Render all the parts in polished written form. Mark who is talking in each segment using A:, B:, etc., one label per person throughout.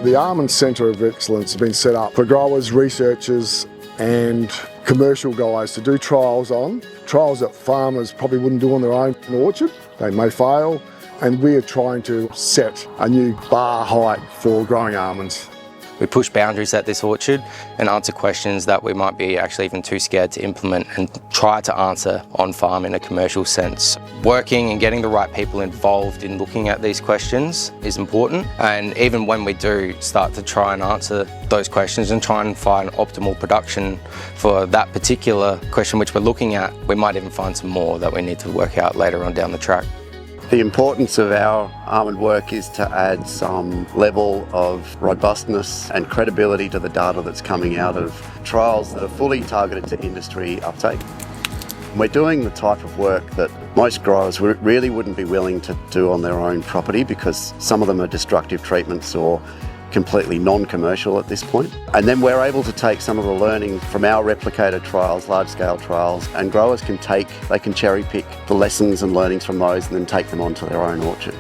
A: The Almond Centre of Excellence has been set up for growers, researchers and commercial guys to do trials that farmers probably wouldn't do on their own orchard. They may fail, and we are trying to set a new bar height for growing almonds.
B: We push boundaries at this orchard and answer questions that we might be actually even too scared to implement and try to answer on farm in a commercial sense. Working and getting the right people involved in looking at these questions is important, and even when we do start to try and answer those questions and try and find optimal production for that particular question which we're looking at, we might even find some more that we need to work out later on down the track.
C: The importance of our almond work is to add some level of robustness and credibility to the data that's coming out of trials that are fully targeted to industry uptake. We're doing the type of work that most growers really wouldn't be willing to do on their own property, because some of them are destructive treatments or completely non-commercial at this point. And then we're able to take some of the learning from our replicated trials, large-scale trials, and growers can cherry pick the lessons and learnings from those and then take them onto their own orchard.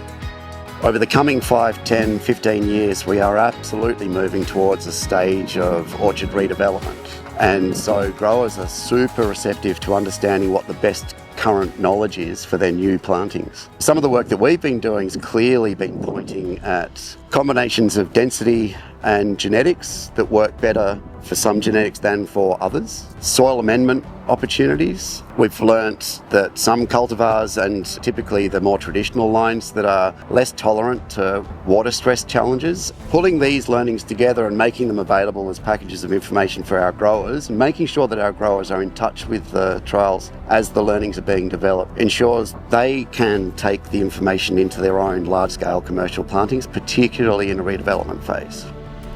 C: Over the coming 5, 10, 15 years, we are absolutely moving towards a stage of orchard redevelopment. And so growers are super receptive to understanding what the best current knowledge is for their new plantings. Some of the work that we've been doing has clearly been pointing at combinations of density and genetics that work better for some genetics than for others. Soil amendment opportunities. We've learnt that some cultivars, and typically the more traditional lines, that are less tolerant to water stress challenges. Pulling these learnings together and making them available as packages of information for our growers, and making sure that our growers are in touch with the trials as the learnings are being developed, ensures they can take the information into their own large-scale commercial plantings, particularly in a redevelopment phase.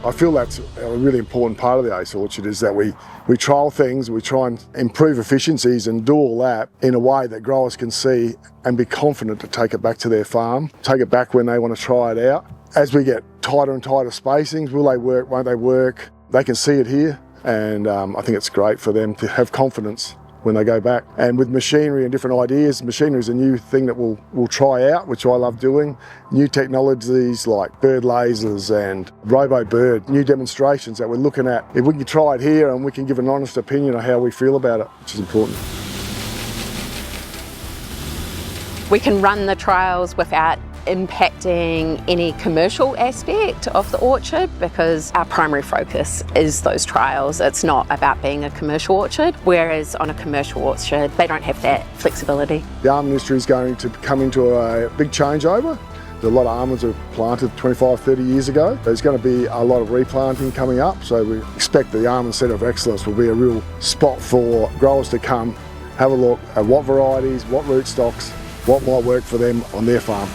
A: I feel that's a really important part of the ACE orchard, is that we trial things, we try and improve efficiencies and do all that in a way that growers can see and be confident to take it back to their farm, take it back when they want to try it out. As we get tighter and tighter spacings, will they work, won't they work? They can see it here, and I think it's great for them to have confidence when they go back. And with machinery and different ideas, machinery is a new thing that we'll try out, which I love doing. New technologies like bird lasers and robo-bird, new demonstrations that we're looking at. If we can try it here and we can give an honest opinion on how we feel about it, which is important.
D: We can run the trials without impacting any commercial aspect of the orchard, because our primary focus is those trials. It's not about being a commercial orchard, whereas on a commercial orchard they don't have that flexibility. The
A: almond industry is going to come into a big changeover. A lot of almonds were planted 25, 30 years ago. There's going to be a lot of replanting coming up, so we expect the Almond Centre of Excellence will be a real spot for growers to come, have a look at what varieties, what rootstocks, what might work for them on their farm.